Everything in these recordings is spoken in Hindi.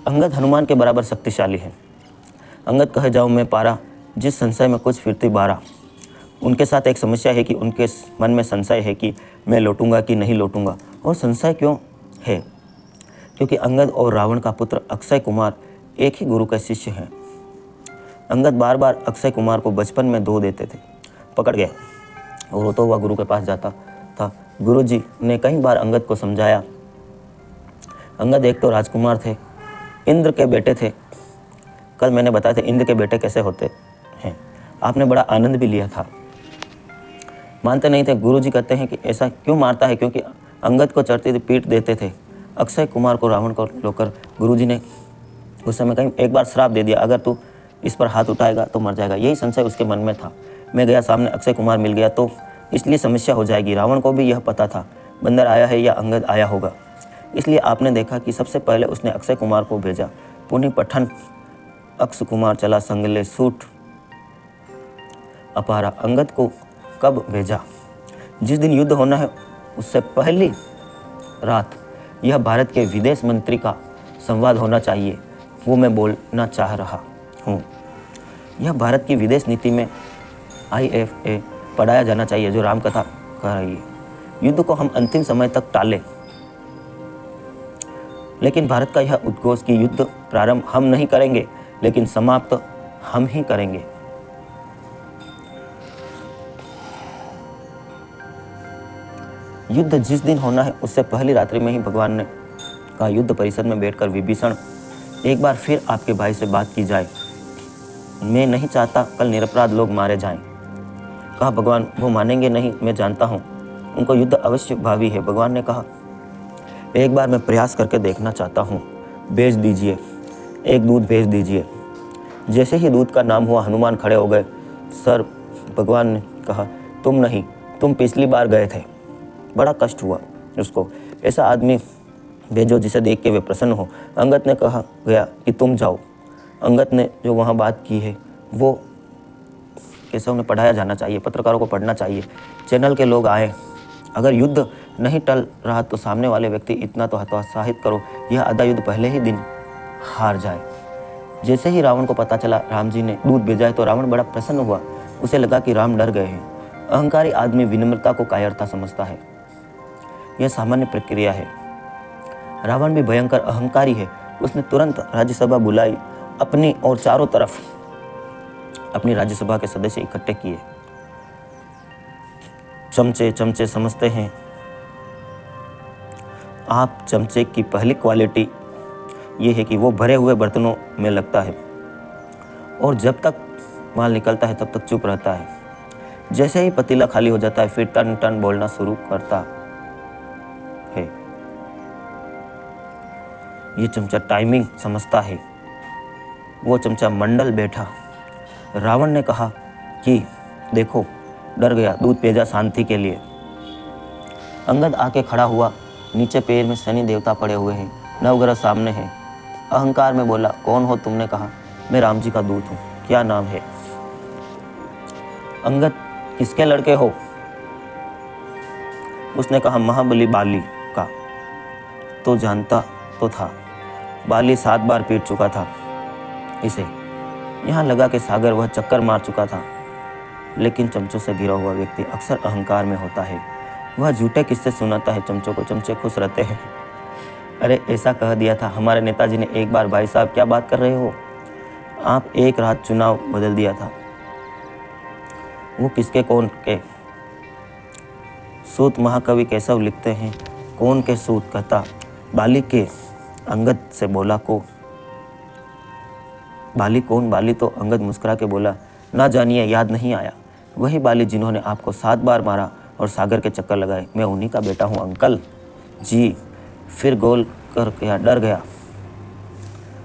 अंगद हनुमान के बराबर शक्तिशाली है। अंगद कहे जाऊँ मैं पारा, जिस संशय में कुछ फिरती बारा। उनके साथ एक समस्या है कि उनके मन में संशय है कि मैं लौटूंगा कि नहीं लौटूंगा। और संशय क्यों है? क्योंकि अंगद और रावण का पुत्र अक्षय कुमार एक ही गुरु के शिष्य हैं। अंगद बार बार अक्षय कुमार को बचपन में धो देते थे। पकड़ गया और रोता हुआ गुरु के पास जाता था। गुरु जी ने कई बार अंगद को समझाया। अंगद एक तो राजकुमार थे, इंद्र के बेटे थे। कल मैंने बताया था इंद्र के बेटे कैसे होते हैं। आपने बड़ा आनंद भी लिया था। मानते नहीं थे। गुरु जी कहते हैं कि ऐसा क्यों मारता है? क्योंकि अंगद को चढ़ती थी पीट देते थे। अक्षय कुमार को रावण को लेकर गुरु जी ने उस समय कहीं एक बार श्राप दे दिया, अगर तू इस पर हाथ उठाएगा तो मर जाएगा। यही संशय उसके मन में था। मैं गया सामने, अक्षय कुमार मिल गया तो इसलिए समस्या हो जाएगी। रावण को भी यह पता था बंदर आया है या अंगद आया होगा। इसलिए आपने देखा कि सबसे पहले उसने अक्षय कुमार को भेजा। पुनि पठन अक्ष कुमार चला संगले सूट अपारा। अंगद को कब भेजा? जिस दिन युद्ध होना है उससे पहली रात यह भारत के विदेश मंत्री का संवाद होना चाहिए, वो मैं बोलना चाह रहा हूँ। यह भारत की विदेश नीति में IFA पढ़ाया जाना चाहिए जो रामकथा कह रही है। युद्ध को हम अंतिम समय तक टालें, लेकिन भारत का यह उद्घोष कि युद्ध प्रारंभ हम नहीं करेंगे लेकिन समाप्त हम ही करेंगे। युद्ध जिस दिन होना है उससे पहली रात्रि में ही भगवान ने कहा युद्ध परिषद में बैठकर विभीषण एक बार फिर आपके भाई से बात की जाए। मैं नहीं चाहता कल निरपराध लोग मारे जाएं। कहा भगवान वो मानेंगे नहीं, मैं जानता हूँ उनको युद्ध अवश्य भावी है। भगवान ने कहा एक बार मैं प्रयास करके देखना चाहता हूँ, भेज दीजिए, एक दूत भेज दीजिए। जैसे ही दूत का नाम हुआ हनुमान खड़े हो गए। सर, भगवान ने कहा तुम नहीं, तुम पिछली बार गए थे। बड़ा कष्ट हुआ उसको। ऐसा आदमी भेजो जिसे देख के वे प्रसन्न हो। अंगद ने कहा गया कि तुम जाओ। अंगद ने जो वहाँ बात की है वो केशव ने पढ़ाया जाना चाहिए, पत्रकारों को पढ़ना चाहिए, चैनल के लोग आए। अगर युद्ध नहीं टल रहा तो सामने वाले व्यक्ति इतना तो हतोत्साहित करो यह आधा युद्ध पहले ही दिन हार जाए। जैसे ही रावण को पता चला राम जी ने दूत भेजा है तो रावण बड़ा प्रसन्न हुआ। उसे लगा कि राम डर गए हैं। अहंकारी आदमी विनम्रता को कायरता समझता है। यह सामान्य प्रक्रिया है। रावण भी भयंकर अहंकारी है। उसने तुरंत राज्यसभा बुलाई अपनी और चारों तरफ अपनी राज्यसभा के सदस्य इकट्ठे किए। चमचे चमचे समझते हैं आप। चमचे की पहली क्वालिटी ये है कि वो भरे हुए बर्तनों में लगता है और जब तक माल निकलता है तब तक चुप रहता है। जैसे ही पतीला खाली हो जाता है फिर टन टन बोलना शुरू करता है। ये चमचा टाइमिंग समझता है। वो चमचा मंडल बैठा। रावण ने कहा कि देखो डर गया, दूध भेजा शांति के लिए। अंगद आके खड़ा हुआ। नीचे पैर में शनि देवता पड़े हुए हैं, नवग्रह सामने हैं। अहंकार में बोला कौन हो? तुमने कहा मैं राम जी का दूत हूँ। क्या नाम है? अंगद किसके लड़के हो? उसने कहा महाबली बाली का। तो जानता तो था, बाली 7 बार पीट चुका था इसे। यहाँ लगा कि सागर वह चक्कर मार चुका था। लेकिन चमचों से घिरा हुआ व्यक्ति अक्सर अहंकार में होता है। वह झूठे किस्से सुनाता है चमचों को। चमचे खुश रहते हैं। अरे ऐसा कह दिया था हमारे नेताजी ने एक बार। भाई साहब क्या बात कर रहे हो आप? एक रात चुनाव बदल दिया था। वो किसके कौन के? सूत महाकवि केशव लिखते हैं कौन के सूत? कहता बाली के। अंगद से बोला को बाली कौन? बाली तो अंगद मुस्कुरा के बोला ना जानिए, याद नहीं आया। वही बाली जिन्होंने आपको 7 बार मारा और सागर के चक्कर लगाए। मैं उन्हीं का बेटा हूँ अंकल जी। फिर गोल कर गया, डर गया।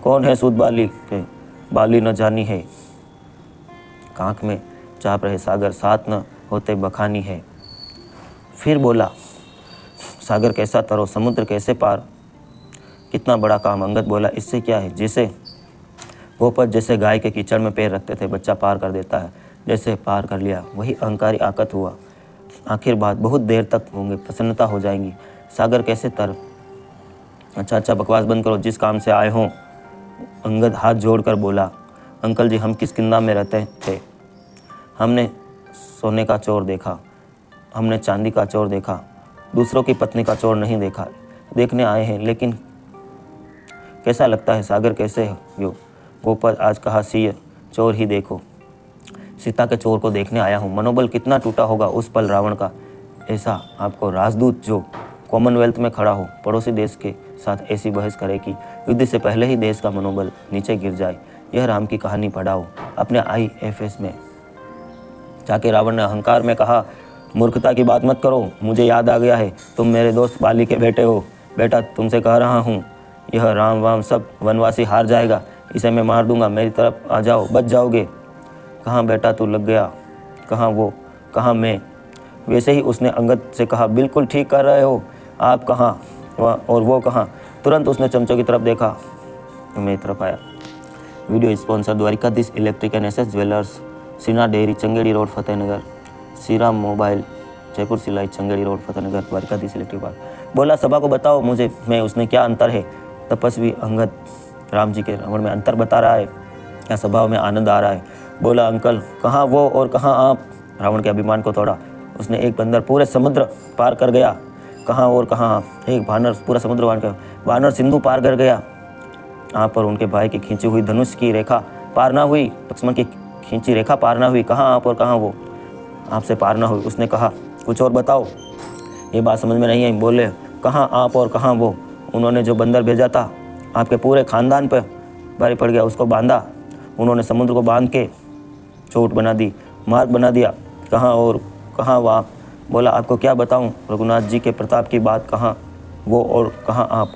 कौन है सूत बाली के? बाली न जानी है। कांख में चाप रहे सागर, साथ न होते बखानी है। फिर बोला सागर कैसा तरो, समुद्र कैसे पार, कितना बड़ा काम। अंगद बोला इससे क्या है? जैसे गोपत जैसे गाय के कीचड़ में पैर रखते थे, बच्चा पार कर देता है, जैसे पार कर लिया। वही अहंकारी आकत हुआ। आखिर बात बहुत देर तक होंगे, प्रसन्नता हो जाएंगी। सागर कैसे तर? अच्छा बकवास बंद करो, जिस काम से आए हों अंगद हाथ जोड़कर बोला, अंकल जी, हम किष्किंधा में रहते थे। हमने सोने का चोर देखा, हमने चांदी का चोर देखा, दूसरों की पत्नी का चोर नहीं देखा। देखने आए हैं, लेकिन कैसा लगता है सागर, कैसे हो? गोपाल आज कहा, सिय चोर ही देखो। सीता के चोर को देखने आया हूँ। मनोबल कितना टूटा होगा उस पल रावण का। ऐसा आपको राजदूत जो कॉमनवेल्थ में खड़ा हो, पड़ोसी देश के साथ ऐसी बहस करे कि युद्ध से पहले ही देश का मनोबल नीचे गिर जाए। यह राम की कहानी पढ़ाओ अपने IFS में। जाके रावण ने अहंकार में कहा, मूर्खता की बात मत करो, मुझे याद आ गया है, तुम मेरे दोस्त बाली के बेटे हो। बेटा, तुमसे कह रहा हूँ, यह राम वाम सब वनवासी हार जाएगा, इसे मैं मार दूंगा, मेरी तरफ आ जाओ, बच जाओगे। कहाँ बेटा तू लग गया, कहाँ वो, कहाँ मैं। वैसे ही उसने अंगद से कहा, बिल्कुल ठीक कर रहे हो, आप कहाँ और वो कहाँ। तुरंत उसने चमचों की तरफ देखा, मेरी तरफ आया। Video sponsor Dwarikadhish electric and SS jewellers, Seena dairy, Changedi road, Fatehnagar, Shriram mobile, Jaipur सिलाई, Changedi road, Fatehnagar, Dwarikadhish electric park. बोला, सभा को बताओ मुझे मैं उसमें क्या अंतर है। तपस्वी अंगद राम जी के रावण में अंतर बता रहा है या स्वभाव में आनंद आ रहा है। बोला, अंकल, कहाँ वो और कहाँ आप। रावण के अभिमान को तोड़ा उसने। एक बंदर पूरे समुद्र पार कर गया, कहाँ और कहाँ आप। एक वानर पूरा समुद्र पार कर, वानर सिंधु पार कर गया। आप पर उनके भाई की खींची हुई धनुष की रेखा पार ना हुई, लक्ष्मण की खींची रेखा पार ना हुई, कहाँ आप और कहाँ वो, आपसे पार ना हुई। उसने कहा, कुछ और बताओ। ये बात समझ में नहीं आई। बोले, कहाँ आप और कहाँ वो। उन्होंने जो बंदर भेजा था आपके पूरे खानदान पर भारी पड़ गया, उसको बांधा। उन्होंने समुद्र को बांध के चोट बना दी, मार्ग बना दिया, कहाँ और कहाँ वो आप। बोला, आपको क्या बताऊं, रघुनाथ जी के प्रताप की बात, कहाँ वो और कहाँ आप।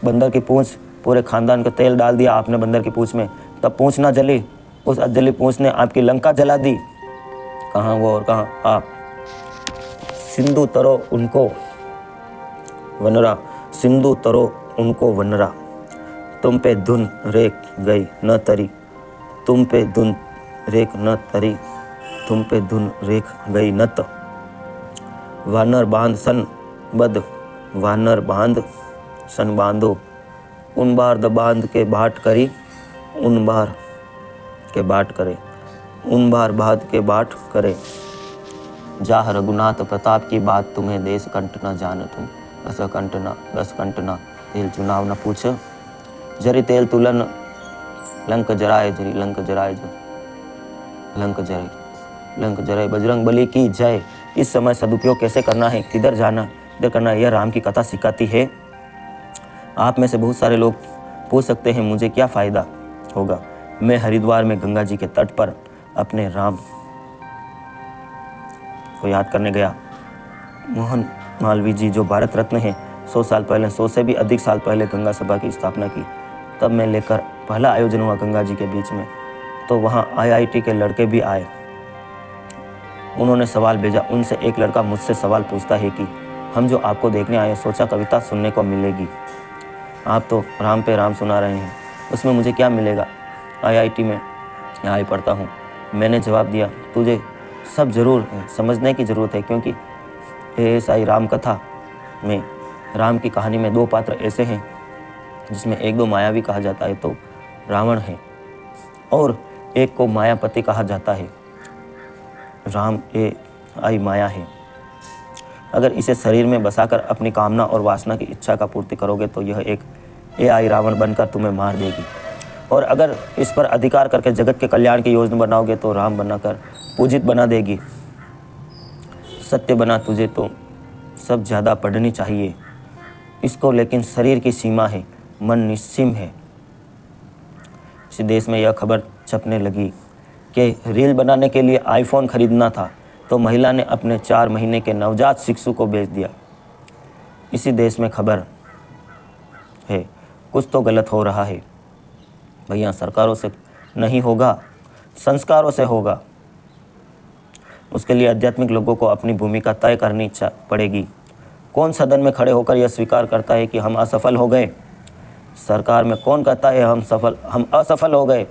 बंदर की पूंछ, पूरे खानदान का तेल डाल दिया आपने बंदर की पूंछ में, तब पूंछ ना जली, उस अजली पूंछ ने आपकी लंका जला दी, कहाँ वो और कहाँ आप। सिंधु तरो उनको वनरा, सिंधु तरो उनको वनरा, तुम पे धुन रेख गई न तरी, तुम पे धुन रेख न तरी, तुम पे धुन रेख गई नत। वानर बांध सन बद, वानर बांध सन बांधो, उन बार द बांध के बाट करी, उन बार के बाट करे, उन बार बात के बाट करे। जाह रघुनाथ प्रताप की बात, तुम्हें देश कंठ न जान तुम, दस कंठ न तेल चुनाव न पूछ, जरी तेल तुलन लंक जराए, जरी लंक जराए, लंक जराए, लंक जराए। बजरंग बली की जय। इस समय सदुपयोग कैसे करना है, किधर जाना, किधर करना, यह राम की कथा सिखाती है। आप में से बहुत सारे लोग पूछ सकते हैं, मुझे क्या फ़ायदा होगा। मैं हरिद्वार में गंगा जी के तट पर अपने राम को याद करने गया। मोहन मालवीय जी जो भारत रत्न हैं, 100 साल पहले, 100 से भी अधिक साल पहले गंगा सभा की स्थापना की। तब मैं लेकर पहला आयोजन हुआ गंगा जी के बीच में, तो वहाँ IIT के लड़के भी आए। उन्होंने सवाल भेजा। उनसे एक लड़का मुझसे सवाल पूछता है कि हम जो आपको देखने आए, सोचा कविता सुनने को मिलेगी, आप तो राम पे राम सुना रहे हैं, उसमें मुझे क्या मिलेगा। IIT में यहाँ ही पढ़ता हूँ। मैंने जवाब दिया, तुझे सब जरूर समझने की ज़रूरत है, क्योंकि ASI राम कथा में, राम की कहानी में 2 पात्र ऐसे हैं जिसमें एक दो मायावी कहा जाता है, तो रावण है, और एक को मायापति कहा जाता है। राम AI माया है। अगर इसे शरीर में बसाकर अपनी कामना और वासना की इच्छा का पूर्ति करोगे तो यह एक AI रावण बनकर तुम्हें मार देगी, और अगर इस पर अधिकार करके जगत के कल्याण की योजना बनाओगे तो राम बनाकर पूजित बना देगी। सत्य बना तुझे तो सब ज़्यादा पढ़नी चाहिए इसको, लेकिन शरीर की सीमा है, मन निस्सीम है। इसी देश में यह खबर छपने लगी कि रील बनाने के लिए iPhone खरीदना था, तो महिला ने अपने 4 महीने के नवजात शिशु को बेच दिया। इसी देश में खबर है, कुछ तो गलत हो रहा है। भैया, सरकारों से नहीं होगा, संस्कारों से होगा। उसके लिए आध्यात्मिक लोगों को अपनी भूमिका तय करनी पड़ेगी। कौन सदन में खड़े होकर यह स्वीकार करता है कि हम असफल हो गए। सरकार में कौन कहता है हम असफल हो गए।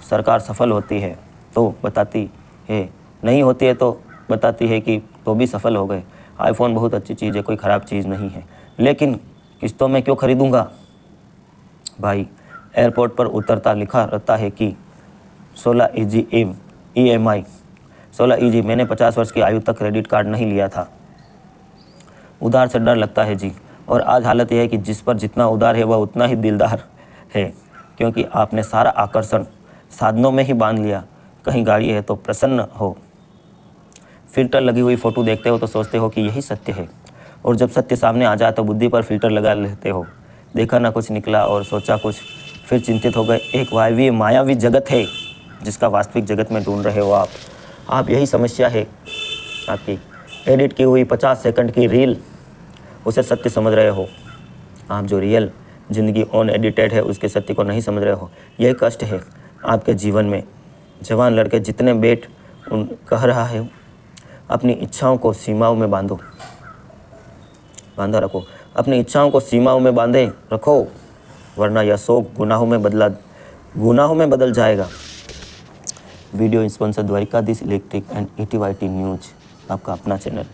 सरकार सफल होती है तो बताती है, नहीं होती है तो बताती है कि तो भी सफल हो गए। iPhone बहुत अच्छी चीज़ है, कोई ख़राब चीज़ नहीं है, लेकिन किस्तों में क्यों खरीदूँगा। भाई, एयरपोर्ट पर उतरता लिखा रहता है कि 16 EMI 16 EG। मैंने 50 वर्ष की आयु तक क्रेडिट कार्ड नहीं लिया था। उधार से डर लगता है जी। और आज हालत यह है कि जिस पर जितना उधार है वह उतना ही दिलदार है, क्योंकि आपने सारा आकर्षण साधनों में ही बांध लिया। कहीं गाड़ी है तो प्रसन्न हो, फिल्टर लगी हुई फ़ोटो देखते हो तो सोचते हो कि यही सत्य है, और जब सत्य सामने आ जाए तो बुद्धि पर फिल्टर लगा लेते हो। देखा ना कुछ निकला और सोचा कुछ, फिर चिंतित हो गए। एक वायवी मायावी जगत है जिसका वास्तविक जगत में ढूंढ रहे हो आप। यही समस्या है आपकी। एडिट की हुई 50 सेकंड की रील, उसे सत्य समझ रहे हो आप। जो रियल ज़िंदगी ऑन एडिटेड है उसके सत्य को नहीं समझ रहे हो। यही कष्ट है आपके जीवन में। जवान लड़के जितने बेट उन कह रहा है, अपनी इच्छाओं को सीमाओं में बांधा रखो। अपनी इच्छाओं को सीमाओं में बांधे रखो, वरना यह शोक गुनाहों में बदल जाएगा। Video sponsor Dwarikadhish electric and ETYT news, आपका अपना चैनल।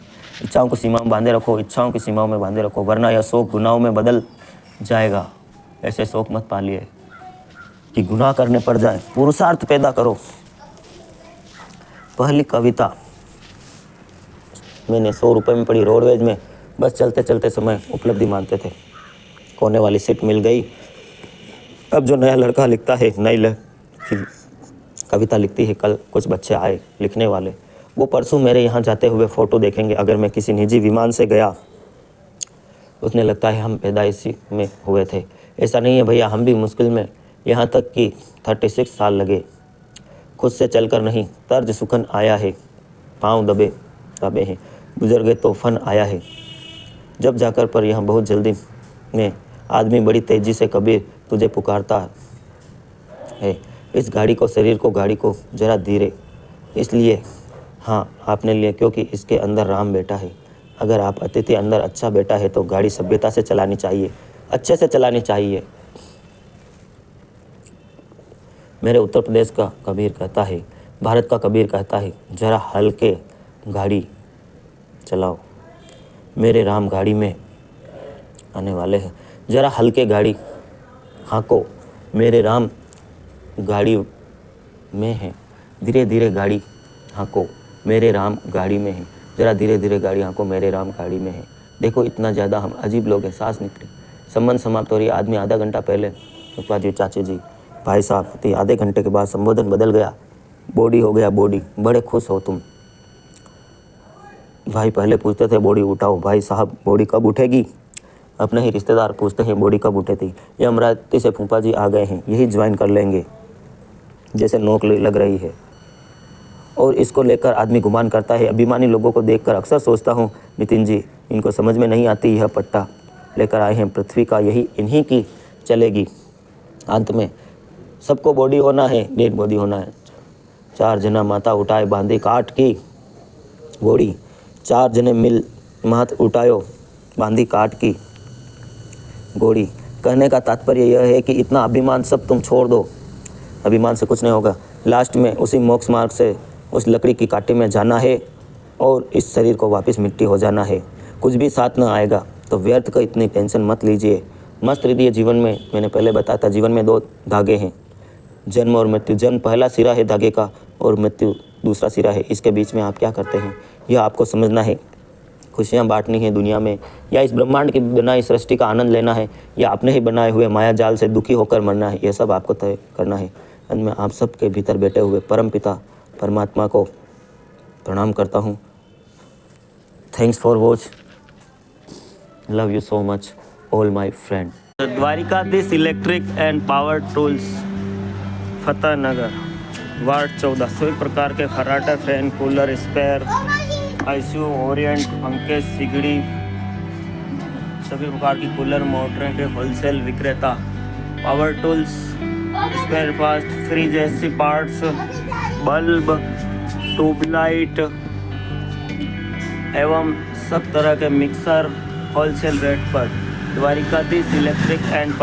इच्छाओं को सीमाओं में बांधे रखो, इच्छाओं की सीमाओं में बांधे रखो, वरना यह शोक गुनाहों में बदल जाएगा। ऐसे शोक मत पालिए कि गुनाह करने पड़ जाए। पुरुषार्थ पैदा करो। पहली कविता मैंने 100 रुपये में पढ़ी। रोडवेज में बस चलते चलते समय उपलब्धि मानते थे। कोने वाली सीट मिल गई। अब जो नया लड़का लिखता है, नई कविता लिखती है, कल कुछ बच्चे आए लिखने वाले, वो परसों मेरे यहाँ जाते हुए फ़ोटो देखेंगे। अगर मैं किसी निजी विमान से गया, उसने लगता है हम पैदाइशी में हुए थे। ऐसा नहीं है भैया, हम भी मुश्किल में, यहाँ तक कि 36 साल लगे। खुद से चलकर नहीं, तर्ज सुखन आया है। पाँव दबे हैं, गुजर गए तो फन आया है। जब जाकर पर यहाँ बहुत जल्दी में आदमी बड़ी तेज़ी से कबीर तुझे पुकारता है। इस गाड़ी को, शरीर को, गाड़ी को जरा धीरे, इसलिए हाँ आपने लिए क्योंकि इसके अंदर राम बैठा है। अगर आप अतिथि अंदर अच्छा बैठा है तो गाड़ी सभ्यता से चलानी चाहिए, अच्छे से चलानी चाहिए। मेरे उत्तर प्रदेश का कबीर कहता है, भारत का कबीर कहता है, जरा हल्के गाड़ी चलाओ, मेरे राम गाड़ी में आने वाले हैं। जरा हल्के गाड़ी हाँको, मेरे राम गाड़ी में है। धीरे धीरे गाड़ी हाँको, मेरे राम गाड़ी में है। जरा धीरे धीरे गाड़ी हाँको, मेरे राम गाड़ी में है। देखो इतना ज़्यादा हम अजीब लोग हैं। सांस निकली, संबंध समाप्त हो रही। आदमी आधा घंटा पहले, पापा जी, चाची जी, भाई साहब, आधे घंटे के बाद संबोधन बदल गया, बॉडी हो गया बॉडी। बड़े खुश हो तुम भाई। पहले पूछते थे बॉडी उठाओ, भाई साहब बॉडी कब उठेगी। अपने ही रिश्तेदार पूछते हैं बॉडी कब उठेगी। ये अमरावती से फूफा जी आ गए हैं, यही ज्वाइन कर लेंगे, जैसे नोक लग रही है। और इसको लेकर आदमी गुमान करता है। अभिमानी लोगों को देखकर अक्सर सोचता हूँ, नितिन जी इनको समझ में नहीं आती। यह पट्टा लेकर आए हैं पृथ्वी का, यही इन्हीं की चलेगी। अंत में सबको बॉडी होना है, डेड बॉडी होना है। 4 जना माता उठाए बांधी काट की घोड़ी, 4 जने मिल माथ उठायो बांधी काट की घोड़ी। कहने का तात्पर्य यह है कि इतना अभिमान सब तुम छोड़ दो। अभिमान से कुछ नहीं होगा। लास्ट में उसी मोक्ष मार्ग से उस लकड़ी की काटे में जाना है और इस शरीर को वापस मिट्टी हो जाना है। कुछ भी साथ ना आएगा तो व्यर्थ का इतनी टेंशन मत लीजिए। मस्त रहिए जीवन में। मैंने पहले बताया था, जीवन में 2 धागे हैं, जन्म और मृत्यु। जन्म पहला सिरा है धागे का और मृत्यु दूसरा सिरा है। इसके बीच में आप क्या करते हैं, यह आपको समझना है। खुशियाँ बांटनी है दुनिया में, या इस ब्रह्मांड की बनाई सृष्टि का आनंद लेना है, या अपने ही बनाए हुए माया जाल से दुखी होकर मरना है, यह सब आपको तय करना है। अंत में आप सबके भीतर बैठे हुए परम पिता परमात्मा को प्रणाम करता हूँ। Thanks for watch, love you so much all my friend. Dwarikadhish electric and power tools, Fateh Nagar, ward 14। सभी प्रकार के खर्राटा, fan, cooler, spare, ICU, Orient, पंखे, सिगड़ी, सभी प्रकार की कूलर मोटरें के होलसेल विक्रेता। Power tools, spare parts, fridge, AC parts, bulb, tube light एवं सब तरह के मिक्सर होलसेल रेट पर। Dwarkadhish electric and